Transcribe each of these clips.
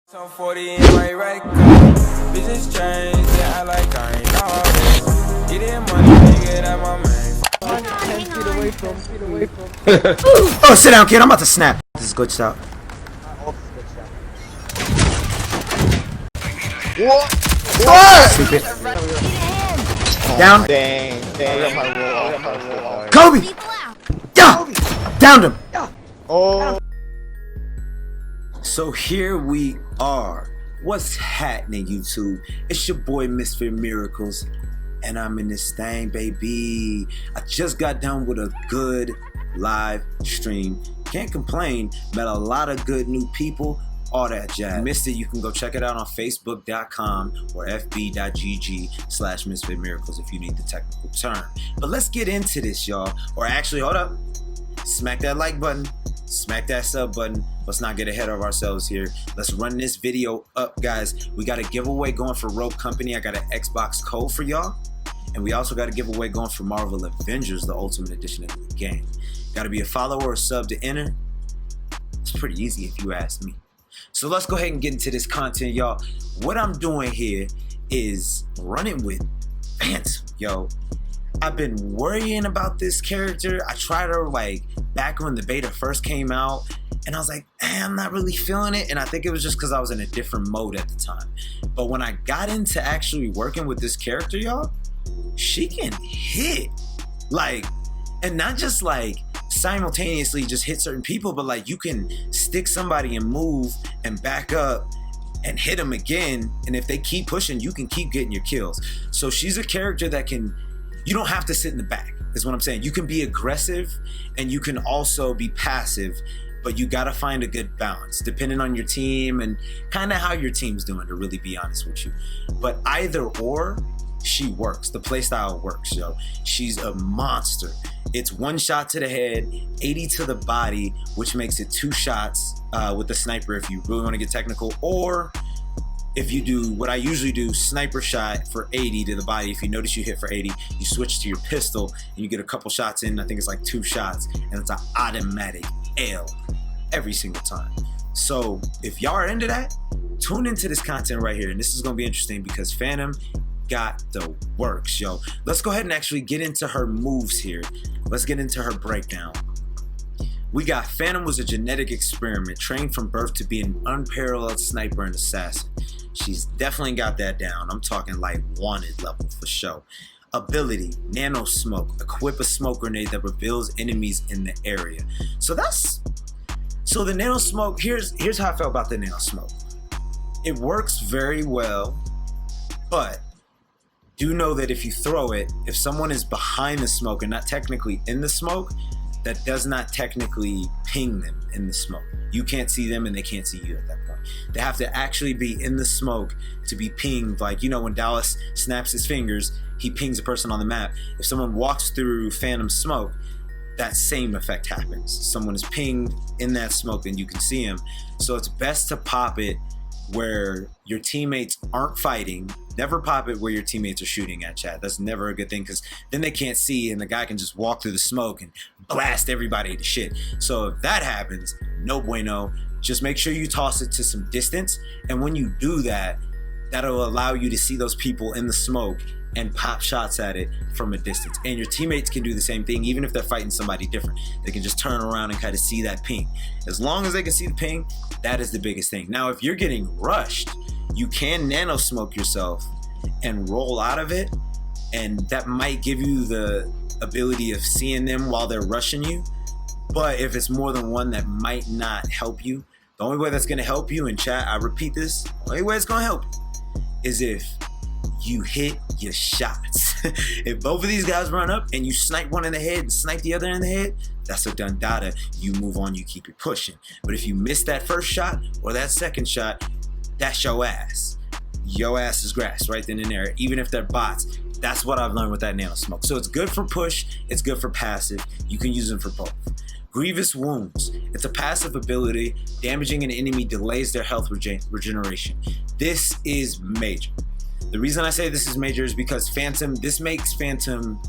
Some 40 in my right car. Business change, yeah, I like I ain't all this. Get in money, nigga, that my man. 10 feet away from. Oh, sit down, kid. I'm about to snap. This is glitched out. What? Stupid. Down. Dang. Kobe! Yeah! Downed him. Oh. So here we are. What's happening, YouTube? It's your boy Misfit Miracles, and I'm in this thing, baby. I just got done with a good live stream. Can't complain. Met a lot of good new people. All that jazz. Missed it, you can go check it out on facebook.com or fb.gg/Misfit Miracles if you need the technical term. But let's get into this, y'all. Or actually, hold up. Smack that like button. Smack that sub button. Let's not get ahead of ourselves here. Let's run this video up, guys. We got a giveaway going for Rogue Company. I got an Xbox code for y'all. And we also got a giveaway going for Marvel Avengers, the Ultimate Edition of the game. Got to be a follower or a sub to enter. It's pretty easy if you ask me. So let's go ahead and get into this content, y'all. What I'm doing here is running with Phantom, yo. I've been worrying about this character. I tried her like back when the beta first came out, and I was like, I'm not really feeling it. And I think it was just because I was in a different mode at the time. But when I got into actually working with this character, y'all, she can hit. Like, and not just like simultaneously just hit certain people, but like you can stick somebody and move and back up and hit them again. And if they keep pushing, you can keep getting your kills. So she's a character that can, you don't have to sit in the back, is what I'm saying. You can be aggressive and you can also be passive, but you gotta find a good balance depending on your team and kind of how your team's doing, to really be honest with you. But either or, she works. The playstyle works, yo. She's a monster. It's one shot to the head, 80 to the body, which makes it 2 shots with the sniper if you really want to get technical, or if you do what I usually do, sniper shot for 80 to the body. If you notice you hit for 80, you switch to your pistol and you get a couple shots in. I think it's like 2 shots, and it's an automatic L every single time. So if y'all are into that, tune into this content right here. And this is gonna be interesting because Phantom got the works, yo. Let's go ahead and actually get into her moves here. Let's get into her breakdown. We got Phantom was a genetic experiment, trained from birth to be an unparalleled sniper and assassin. She's definitely got that down. I'm talking like wanted level for sure. Ability, nano smoke. Equip a smoke grenade that reveals enemies in the area. So the nano smoke, here's how I felt about the nano smoke. It works very well, but do know that if you throw it, if someone is behind the smoke and not technically in the smoke, that does not technically ping them in the smoke. You can't see them and they can't see you at that point. They have to actually be in the smoke to be pinged. Like, you know, when Dallas snaps his fingers, he pings a person on the map. If someone walks through Phantom smoke, that same effect happens. Someone is pinged in that smoke and you can see him. So it's best to pop it where your teammates aren't fighting. Never pop it where your teammates are shooting at, chat. That's never a good thing, because then they can't see and the guy can just walk through the smoke and blast everybody to shit. So if that happens, no bueno. Just make sure you toss it to some distance, and when you do that, that'll allow you to see those people in the smoke and pop shots at it from a distance. And your teammates can do the same thing, even if they're fighting somebody different. They can just turn around and kind of see that ping. As long as they can see the ping, that is the biggest thing. Now, if you're getting rushed, you can nano smoke yourself and roll out of it, and that might give you the ability of seeing them while they're rushing you. But if it's more than one, that might not help you. The only way that's gonna help you, in chat, I repeat this, the only way it's gonna help you is if you hit your shots. If both of these guys run up and you snipe one in the head and snipe the other in the head, that's a done data. You move on, you keep it pushing. But if you miss that first shot or that second shot, that's your ass. Your ass is grass right then and there, even if they're bots. That's what I've learned with that nano smoke. So it's good for push, it's good for passive. You can use them for both. Grievous Wounds. It's a passive ability. Damaging an enemy delays their health regeneration. This is major. The reason I say this is major is because Phantom, this makes Phantom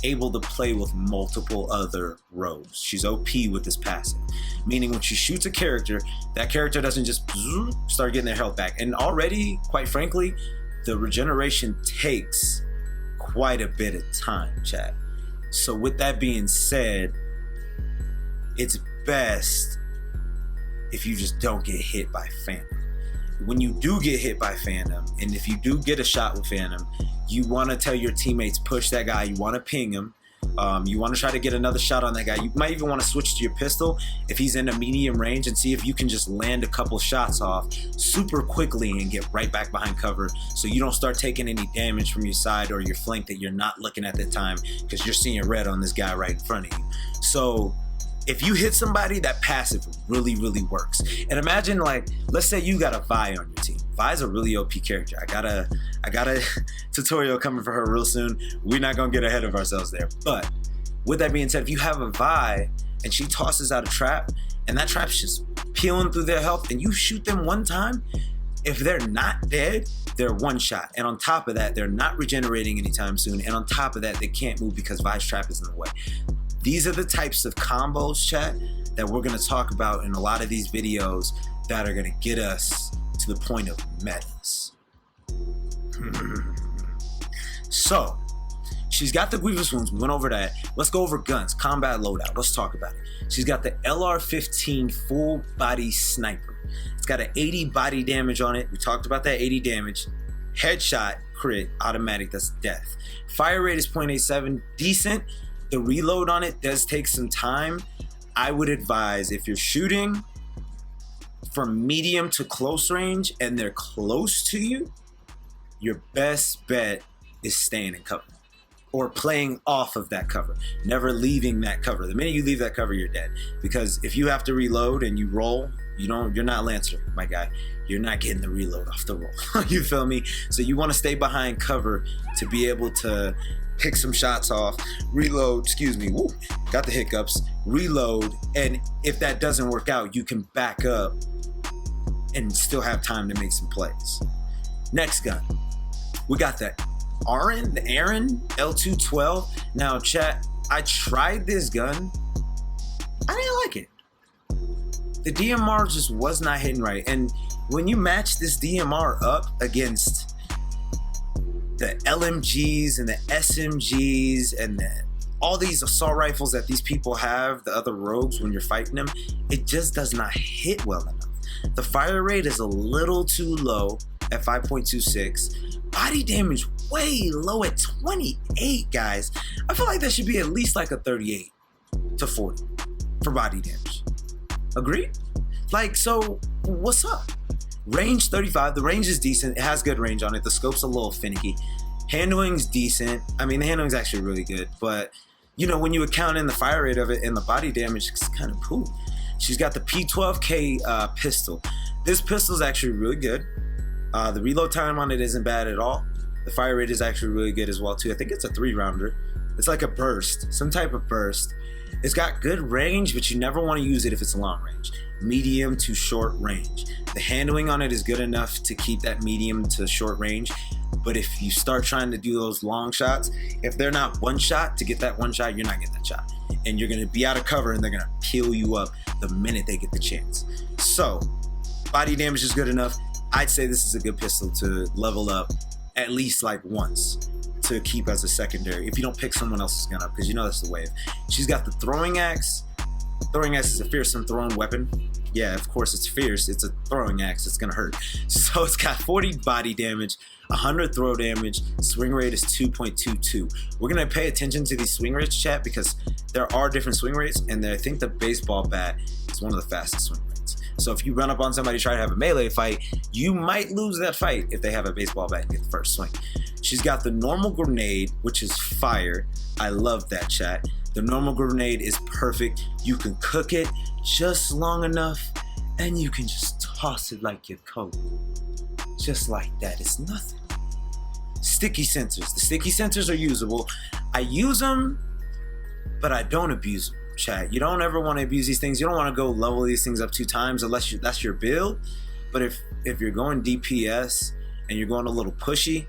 able to play with multiple other roles. She's OP with this passive, meaning when she shoots a character, that character doesn't just start getting their health back. And already, quite frankly, the regeneration takes quite a bit of time, chat. So with that being said, it's best if you just don't get hit by Phantom. When you do get hit by Phantom, and if you do get a shot with Phantom, you want to tell your teammates, push that guy. You want to ping him. You want to try to get another shot on that guy. You might even want to switch to your pistol if he's in a medium range and see if you can just land a couple shots off super quickly and get right back behind cover so you don't start taking any damage from your side or your flank that you're not looking at the time because you're seeing red on this guy right in front of you. So if you hit somebody, that passive really, really works. And imagine, like, let's say you got a Vi on your team. Vi's a really OP character. I got a tutorial coming for her real soon. We're not gonna get ahead of ourselves there. But with that being said, if you have a Vi and she tosses out a trap and that trap's just peeling through their health and you shoot them one time, if they're not dead, they're one shot. And on top of that, they're not regenerating anytime soon. And on top of that, they can't move because Vi's trap is in the way. These are the types of combos, chat, that we're going to talk about in a lot of these videos that are going to get us to the point of metas. So, she's got the Grievous Wounds. We went over that. Let's go over guns, combat loadout. Let's talk about it. She's got the LR-15 full body sniper. It's got an 80 body damage on it. We talked about that 80 damage. Headshot, crit, automatic, that's death. Fire rate is 0.87, decent. The reload on it does take some time. I would advise if you're shooting from medium to close range and they're close to you, your best bet is staying in cover or playing off of that cover, never leaving that cover. The minute you leave that cover, you're dead. Because if you have to reload and you roll, you're not Lancer, my guy. You're not getting the reload off the roll. You feel me? So you want to stay behind cover to be able to pick some shots off, reload, woo, got the hiccups, reload, and if that doesn't work out, you can back up and still have time to make some plays. Next gun, we got the Aaron L212. Now, chat, I tried this gun. I didn't like it. The DMR just was not hitting right, and when you match this DMR up against the LMGs and the SMGs and all these assault rifles that these people have, the other rogues, when you're fighting them, it just does not hit well enough. The fire rate is a little too low at 5.26. Body damage way low at 28, guys. I feel like that should be at least like a 38 to 40 for body damage. Agreed? Like, so what's up? Range 35, the range is decent. It has good range on it. The scope's a little finicky. Handling's decent. I mean, the handling's actually really good, but you know, when you account in the fire rate of it and the body damage, it's kind of cool. She's got the P12K pistol. This pistol's actually really good. The reload time on it isn't bad at all. The fire rate is actually really good as well too. I think it's a 3-rounder. It's like a burst, some type of burst. It's got good range, but you never want to use it if it's long range. Medium to short range. The handling on it is good enough to keep that medium to short range, but if you start trying to do those long shots, if they're not one shot, to get that one shot, you're not getting that shot. And you're going to be out of cover and they're going to peel you up the minute they get the chance. So, body damage is good enough. I'd say this is a good pistol to level up at least like once to keep as a secondary if you don't pick someone else's gun up, because you know that's the wave. She's got the throwing axe. Throwing axe is a fearsome thrown weapon. Yeah, of course it's fierce. It's a throwing axe. It's gonna hurt. So it's got 40 body damage, 100 throw damage. Swing rate is 2.22. We're gonna pay attention to these swing rates, chat, because there are different swing rates, and I think the baseball bat is one of the fastest swing rates. So if you run up on somebody trying to have a melee fight, you might lose that fight if they have a baseball bat and get the first swing. She's got the normal grenade, which is fire. I love that, chat. The normal grenade is perfect. You can cook it just long enough and you can just toss it like your coat. Just like that. It's nothing. Sticky sensors. The sticky sensors are usable. I use them, but I don't abuse them, chat. You don't ever want to abuse these things. You don't want to go level these things up 2 times unless that's your build. But if you're going DPS and you're going a little pushy,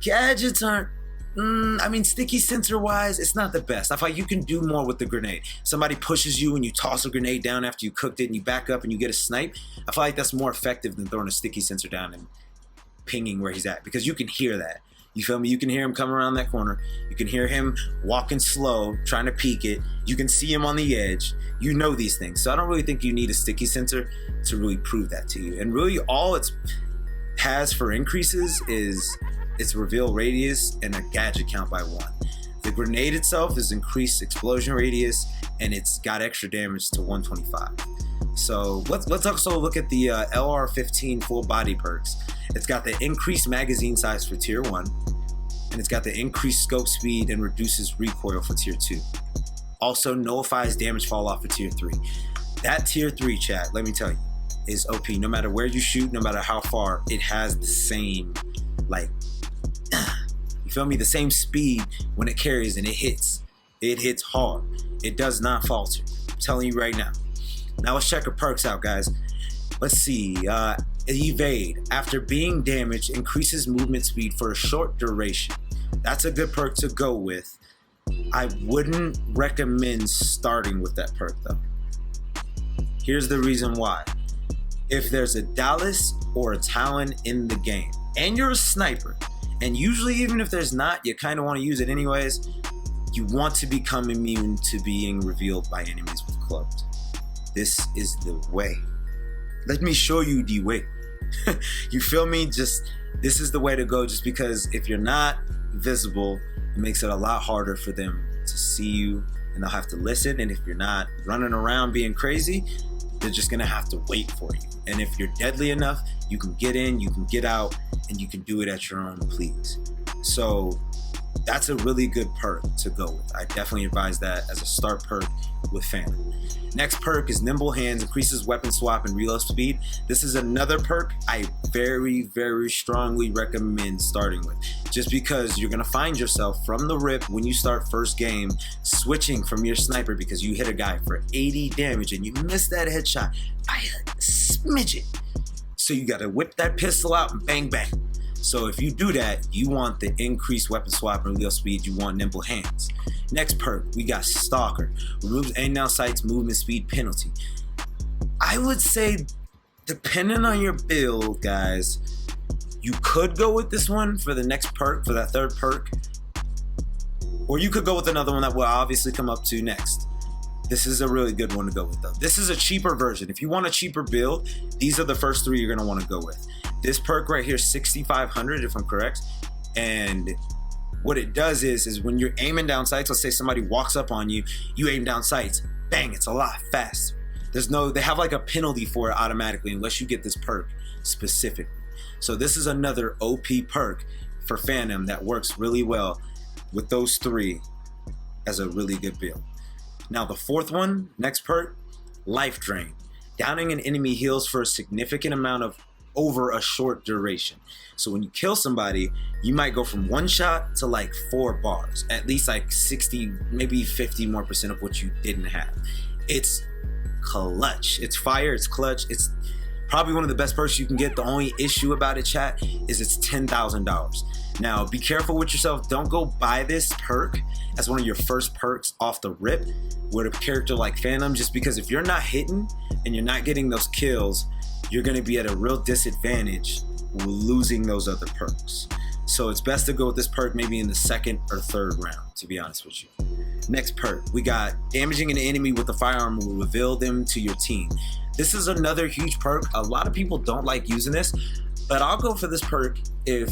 gadgets aren't I mean, sticky sensor wise, it's not the best. I feel like you can do more with the grenade. Somebody pushes you and you toss a grenade down after you cooked it and you back up and you get a snipe. I feel like that's more effective than throwing a sticky sensor down and pinging where he's at, because you can hear that. You feel me? You can hear him come around that corner. You can hear him walking slow, trying to peek it. You can see him on the edge. You know these things. So I don't really think you need a sticky sensor to really prove that to you. And really all it has for increases is its reveal radius and a gadget count by 1. The grenade itself is increased explosion radius and it's got extra damage to 125. So let's also look at the LR15 full body perks. It's got the increased magazine size for tier 1, and it's got the increased scope speed and reduces recoil for tier 2. Also nullifies damage fall off for tier 3. That tier 3, chat, let me tell you, is OP. No matter where you shoot, no matter how far, it has the same, like, you feel me? The same speed when it carries and it hits. It hits hard. It does not falter. I'm telling you right now. Now let's check her perks out, guys. Let's see. Evade. After being damaged, increases movement speed for a short duration. That's a good perk to go with. I wouldn't recommend starting with that perk though. Here's the reason why. If there's a Dallas or a Talon in the game, and you're a sniper, and usually even if there's not, you kind of want to use it anyways, you want to become immune to being revealed by enemies with cloaked. This is the way. Let me show you the way. You feel me? This is the way to go, just because if you're not visible, it makes it a lot harder for them to see you and they'll have to listen. And if you're not running around being crazy, they're just gonna have to wait for you. And if you're deadly enough, you can get in, you can get out, and you can do it at your own please. So that's a really good perk to go with. I definitely advise that as a start perk with Phantom. Next perk is Nimble Hands, increases weapon swap and reload speed. This is another perk I very, very strongly recommend starting with, just because you're gonna find yourself from the rip when you start first game switching from your sniper because you hit a guy for 80 damage and you missed that headshot by a smidgen. So you gotta whip that pistol out and bang bang. So if you do that, you want the increased weapon swap and reload speed, you want Nimble Hands. Next perk, we got Stalker. Removes aim down sights movement speed penalty. I would say, depending on your build, guys, you could go with this one for the next perk, for that third perk. Or you could go with another one that we'll obviously come up to next. This is a really good one to go with though. This is a cheaper version. If you want a cheaper build, these are the first 3 you're gonna wanna go with. This perk right here, 6,500 if I'm correct. And what it does is when you're aiming down sights, let's say somebody walks up on you, you aim down sights, bang, it's a lot faster. They have like a penalty for it automatically unless you get this perk specifically. So this is another OP perk for Phantom that works really well with those 3 as a really good build. Now the fourth one, next perk, Life Drain. Downing an enemy heals for a significant amount of over a short duration. So when you kill somebody, you might go from 1 shot to like 4 bars, at least like 60, maybe 50 more % of what you didn't have. It's clutch. It's fire, it's clutch. It's probably one of the best perks you can get. The only issue about it, chat, is it's $10,000. Now, be careful with yourself. Don't go buy this perk as one of your first perks off the rip with a character like Phantom, just because if you're not hitting and you're not getting those kills, you're gonna be at a real disadvantage losing those other perks. So it's best to go with this perk maybe in the 2nd or 3rd round, to be honest with you. Next perk, we got damaging an enemy with a firearm will reveal them to your team. This is another huge perk. A lot of people don't like using this, but I'll go for this perk if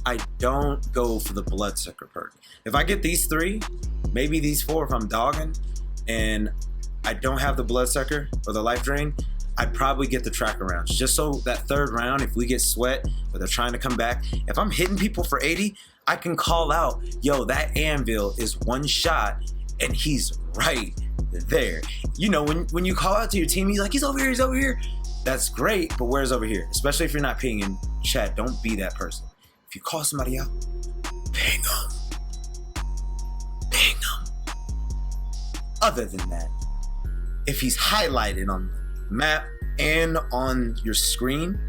I don't go for the Bloodsucker perk. If I get these 3, maybe these 4 if I'm dogging, and I don't have the Bloodsucker or the Life Drain, I'd probably get the tracker rounds, just so that 3rd round, if we get sweat or they're trying to come back, if I'm hitting people for 80, I can call out, yo, that anvil is 1 shot and he's right there. You know, when you call out to your team, he's like, he's over here, he's over here. That's great, but where's over here? Especially if you're not pinging. Chat, don't be that person. If you call somebody out, ping them. Ping them. Other than that, if he's highlighted on the map and on your screen,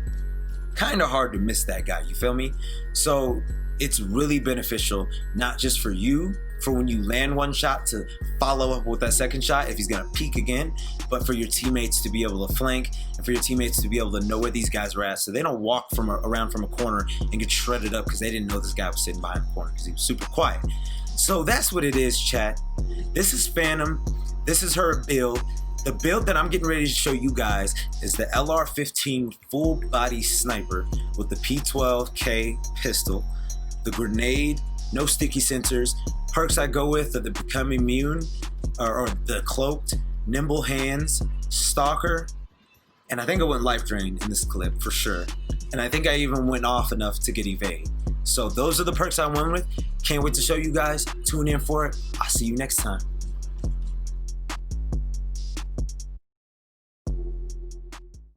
kind of hard to miss that guy, you feel me? So it's really beneficial, not just for you, for when you land one shot to follow up with that second shot if he's gonna peek again, but for your teammates to be able to flank and for your teammates to be able to know where these guys are at, so they don't walk around from a corner and get shredded up because they didn't know this guy was sitting behind the corner because he was super quiet. So that's what it is, chat. This is Phantom. This is her build. The build that I'm getting ready to show you guys is the LR-15 full body sniper with the P12K pistol, the grenade, no sticky sensors. Perks I go with are the Become Immune, or the Cloaked, Nimble Hands, Stalker, and I think I went Life Drain in this clip for sure. And I think I even went off enough to get Evade. So those are the perks I went with. Can't wait to show you guys. Tune in for it. I'll see you next time.